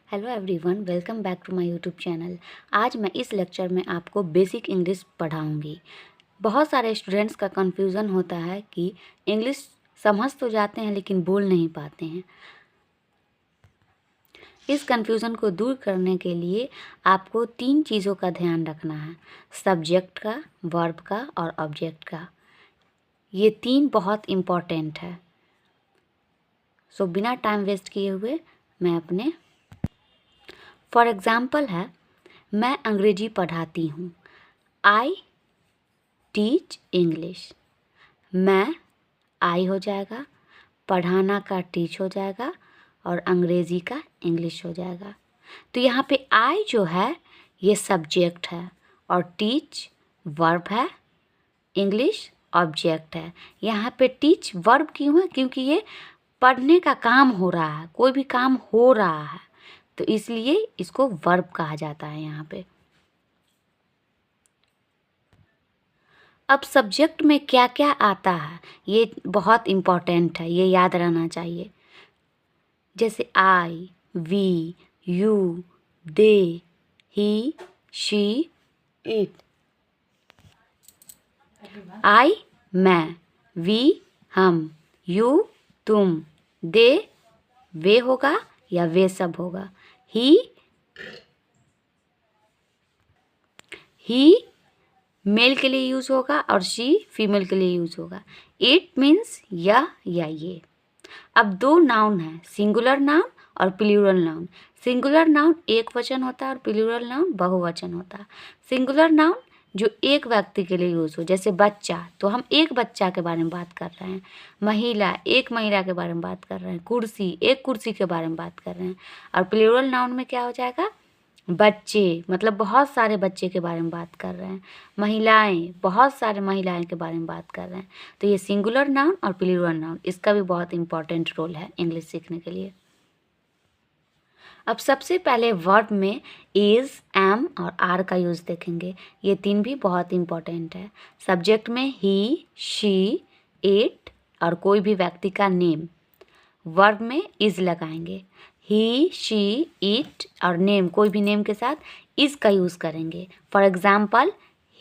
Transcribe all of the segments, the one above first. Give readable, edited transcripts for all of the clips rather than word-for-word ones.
Hello everyone, welcome back to my YouTube channel. आज मैं इस लेक्चर में आपको बेसिक इंग्लिश पढ़ाऊंगी। बहुत सारे स्टूडेंट्स का कंफ्यूजन होता है कि इंग्लिश समझ तो जाते हैं लेकिन बोल नहीं पाते हैं। इस कंफ्यूजन को दूर करने के लिए आपको 3 चीज़ों का ध्यान रखना है: सब्जेक्ट का, वर्ब का और ऑब्जेक्ट का। ये 3 बहुत इम्पॉर्टेंट है। सो बिना टाइम वेस्ट किए हुए मैं अपने फॉर एग्ज़ाम्पल है, मैं अंग्रेजी पढ़ाती हूँ। I teach English. मैं आई हो जाएगा, पढ़ाना का टीच हो जाएगा और अंग्रेज़ी का इंग्लिश हो जाएगा। तो यहाँ पे आई जो है ये सब्जेक्ट है और टीच वर्ब है, इंग्लिश ऑब्जेक्ट है। यहाँ पे टीच वर्ब क्यों है? क्योंकि ये पढ़ने का काम हो रहा है, कोई भी काम हो रहा है, तो इसलिए इसको वर्ब कहा जाता है यहाँ पे। अब सब्जेक्ट में क्या क्या आता है ये बहुत इम्पॉर्टेंट है, ये याद रहना चाहिए। जैसे I, we, you, they, he, she, it. I मैं, वी हम, यू तुम, दे वे होगा या वे सब होगा, ही मेल के लिए यूज़ होगा और शी फीमेल के लिए यूज़ होगा। इट मीन्स यह या ये। अब 2 नाउन है, सिंगुलर नाउन और प्लूरल नाउन। सिंगुलर नाउन एक वचन होता है और प्लूरल नाउन बहुवचन होता है। सिंगुलर नाउन जो एक व्यक्ति के लिए यूज़ हो, जैसे बच्चा, तो हम एक बच्चा के बारे में बात कर रहे हैं। महिला, एक महिला के बारे में बात कर रहे हैं। कुर्सी, एक कुर्सी के बारे में बात कर रहे हैं। और प्लूरल नाउन में क्या हो जाएगा? बच्चे, मतलब बहुत सारे बच्चे के बारे में बात कर रहे हैं। महिलाएं, बहुत सारे महिलाएं के बारे में बात कर रहे हैं। तो ये सिंगुलर नाउन और प्लूरल नाउन, इसका भी बहुत इंपॉर्टेंट रोल है इंग्लिश सीखने के लिए। अब सबसे पहले वर्ब में इज़, एम और आर का यूज़ देखेंगे। ये 3 भी बहुत इंपॉर्टेंट है। सब्जेक्ट में ही, शी, इट और कोई भी व्यक्ति का नेम। वर्ब में इज़ लगाएंगे। ही, शी, इट और नेम, कोई भी नेम के साथ इज़ का यूज़ करेंगे। For example,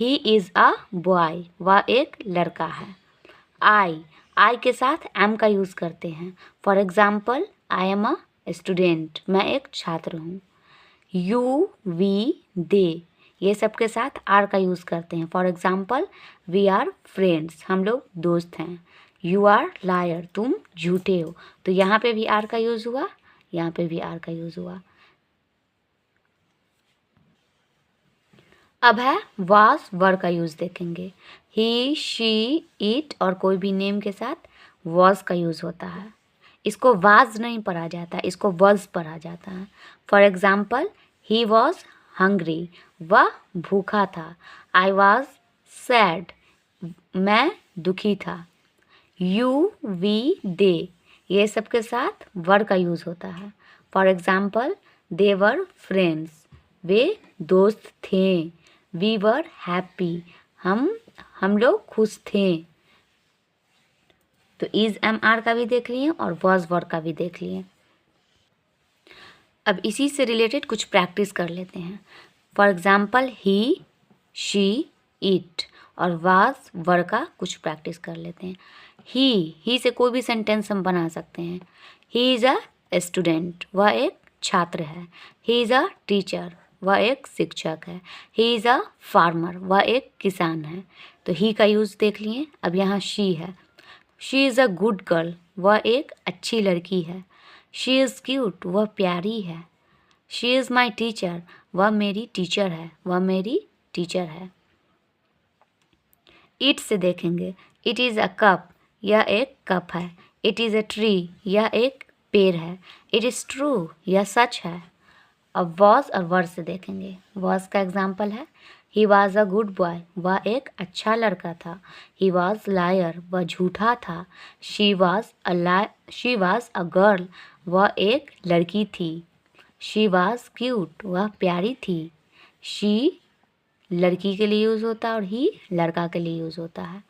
he is a boy, वह एक लड़का है। आई के साथ एम का यूज़ करते हैं। For example, I am a student, मैं एक छात्र हूँ। यू, वी, दे, ये सब के साथ आर का यूज़ करते हैं। For example, we are friends, हम लोग दोस्त हैं। यू आर लायर, तुम झूठे हो, तो यहाँ पे भी आर का यूज़ हुआ, यहाँ पे भी आर का यूज़ हुआ। अब है वाज, वर का यूज़ देखेंगे। ही, शी, इट और कोई भी नेम के साथ वॉज का यूज़ होता है। इसको वाज नहीं पढ़ा जाता, इसको वॉज पढ़ा जाता है। For example, he was hungry, वह भूखा था। आई वॉज सैड, मैं दुखी था। यू, वी, दे, ये सब के साथ वर का यूज़ होता है। For example, they were friends, वे दोस्त थे। वी वर हैप्पी, हम लोग खुश थे। तो इज़, एम, आर का भी देख लिए और वॉज, वर का भी देख लिए। अब इसी से रिलेटेड कुछ प्रैक्टिस कर लेते हैं। For example, he, she, it और वाज, वर का कुछ प्रैक्टिस कर लेते हैं। ही से कोई भी सेंटेंस हम बना सकते हैं। ही इज़ अ स्टूडेंट, वह एक छात्र है। ही इज़ अ टीचर, वह एक शिक्षक है। ही इज़ अ फार्मर, वह एक किसान है। तो ही का यूज़ देख लिए। अब यहाँ शी है। She is a good girl, वह एक अच्छी लड़की है। शी इज़ क्यूट, वह प्यारी है। शी इज़ माई टीचर, वह मेरी टीचर है, वह मेरी टीचर है। इट से देखेंगे। इट इज़ अ कप, यह एक कप है। इट इज़ अ ट्री, यह एक पेड़ है। इट इज़ ट्रू, यह सच है। अब वॉज और वर से देखेंगे। वॉज का एग्जाम्पल है, he was a good boy, वह एक अच्छा लड़का था। ही वॉज लायर, वह झूठा था। शी वॉज अ गर्ल, वह एक लड़की थी। शी वॉज क्यूट, वह प्यारी थी। शी लड़की के लिए यूज़ होता है और ही लड़का के लिए यूज़ होता है।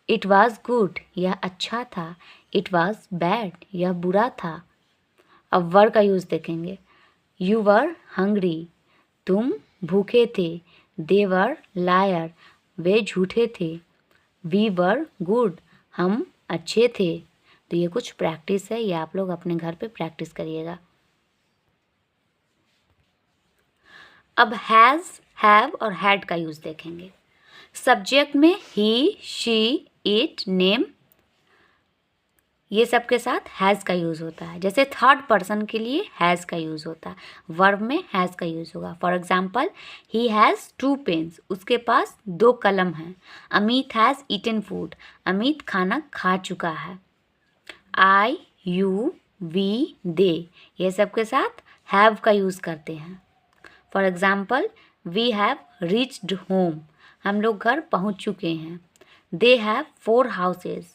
इट वॉज गुड, यह अच्छा था। इट वॉज बैड, यह बुरा था। अब वर का यूज़ देखेंगे। यू वर हंग्री, तुम भूखे थे। दे वर लायर, वे झूठे थे। वी वर गुड, हम अच्छे थे। तो ये कुछ प्रैक्टिस है, ये आप लोग अपने घर पे प्रैक्टिस करिएगा। अब हैज़, हैव और हैड का यूज़ देखेंगे। सब्जेक्ट में ही, शी, इट, नेम, ये सब के साथ हैज़ का यूज़ होता है। जैसे थर्ड पर्सन के लिए हैज़ का यूज़ होता है, वर्ब में हैज़ का यूज़ होगा। For example, he has 2 pens, उसके पास 2 कलम हैं। Amit has eaten food, Amit खाना खा चुका है। आई, यू, वी, दे, ये सब के साथ हैव का यूज़ करते हैं। For example, we have reached home, हम लोग घर पहुंच चुके हैं। दे हैव 4 हाउसेज,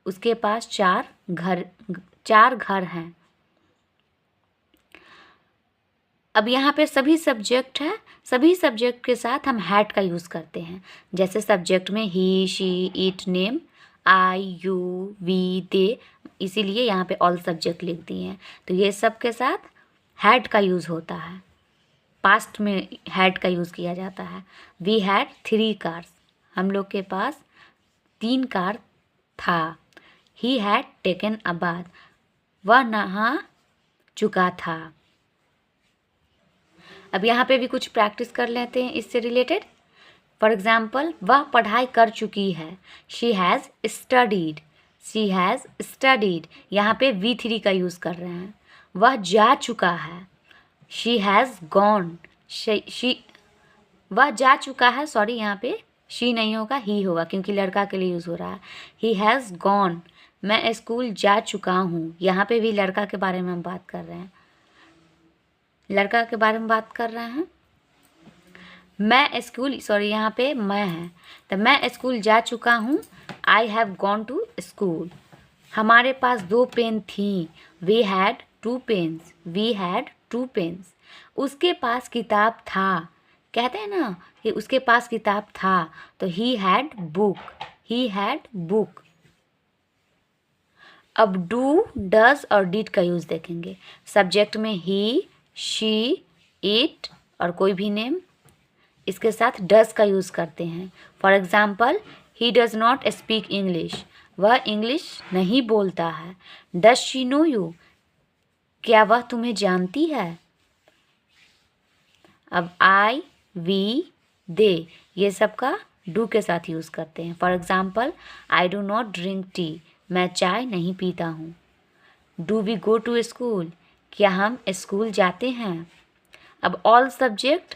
उसके पास 4 घर हैं। अब यहाँ पे सभी सब्जेक्ट है, सभी सब्जेक्ट के साथ हम हैड का यूज़ करते हैं। जैसे सब्जेक्ट में he, she, it, name, I, you, we, they, इसीलिए यहाँ पे ऑल सब्जेक्ट लिख दिए हैं। तो ये सब के साथ हैड का यूज़ होता है, पास्ट में हैड का यूज़ किया जाता है। वी हैड 3 कार्स, हम लोग के पास 3 कार था। He had taken a bath, वह नहा चुका था। अब यहाँ पे भी कुछ प्रैक्टिस कर लेते हैं इससे रिलेटेड। फॉर एग्जाम्पल, वह पढ़ाई कर चुकी है। She has studied, she has studied, यहाँ पे V3 का यूज़ कर रहे हैं। वह जा चुका है। शी हैज़ गॉन, वह जा चुका है, सॉरी यहाँ पे शी नहीं होगा, ही होगा, क्योंकि लड़का के लिए यूज़ हो रहा है। ही हैज़ गॉन, मैं स्कूल जा चुका हूँ, यहाँ पे भी लड़का के बारे में हम बात कर रहे हैं, लड़का के बारे में बात कर रहे हैं। मैं स्कूल, सॉरी यहाँ पे मैं है, तो मैं स्कूल जा चुका हूँ। I have gone to school. हमारे पास 2 पेन थी। We had 2 pens, we had 2 pens. उसके पास किताब था, कहते हैं ना कि उसके पास किताब था, तो he had book, he had book. अब डू, डज और डिड का यूज़ देखेंगे। सब्जेक्ट में ही, शी, इट और कोई भी नेम, इसके साथ डज का यूज़ करते हैं। For example, he does not speak English, वह इंग्लिश नहीं बोलता है। डज शी नो यू, क्या वह तुम्हें जानती है। अब आई, वी, दे, ये सब का डू के साथ यूज़ करते हैं। For example, I do not drink tea, मैं चाय नहीं पीता हूँ। Do we go to school, क्या हम स्कूल जाते हैं। अब ऑल सब्जेक्ट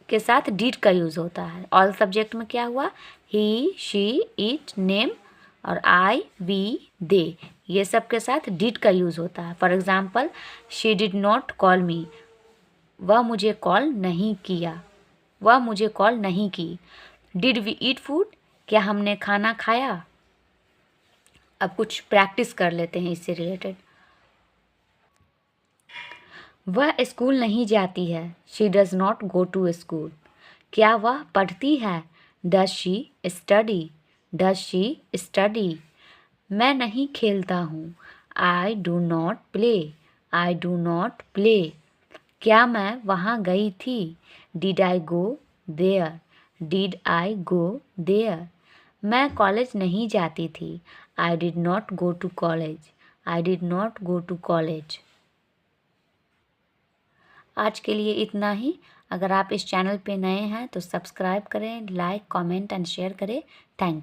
के साथ डिड का यूज़ होता है। ऑल सब्जेक्ट में क्या हुआ, ही, शी, इट, नेम और आई, वी, दे, ये सब के साथ डिड का यूज़ होता है। For example, she did not call मी, वह मुझे कॉल नहीं किया, वह मुझे कॉल नहीं की। डिड वी ईट फूड, क्या हमने खाना खाया। अब कुछ प्रैक्टिस कर लेते हैं इससे रिलेटेड। वह स्कूल नहीं जाती है। She does not go to school, क्या वह पढ़ती है। Does she study, does she study. मैं नहीं खेलता हूँ। I do not play, I do not play. क्या मैं वहाँ गई थी। Did I go there, did I go there. मैं कॉलेज नहीं जाती थी। I did not go to college, I did not go to college. आज के लिए इतना ही। अगर आप इस चैनल पे नए हैं तो सब्सक्राइब करें, लाइक, कमेंट एंड शेयर करें। Thank you.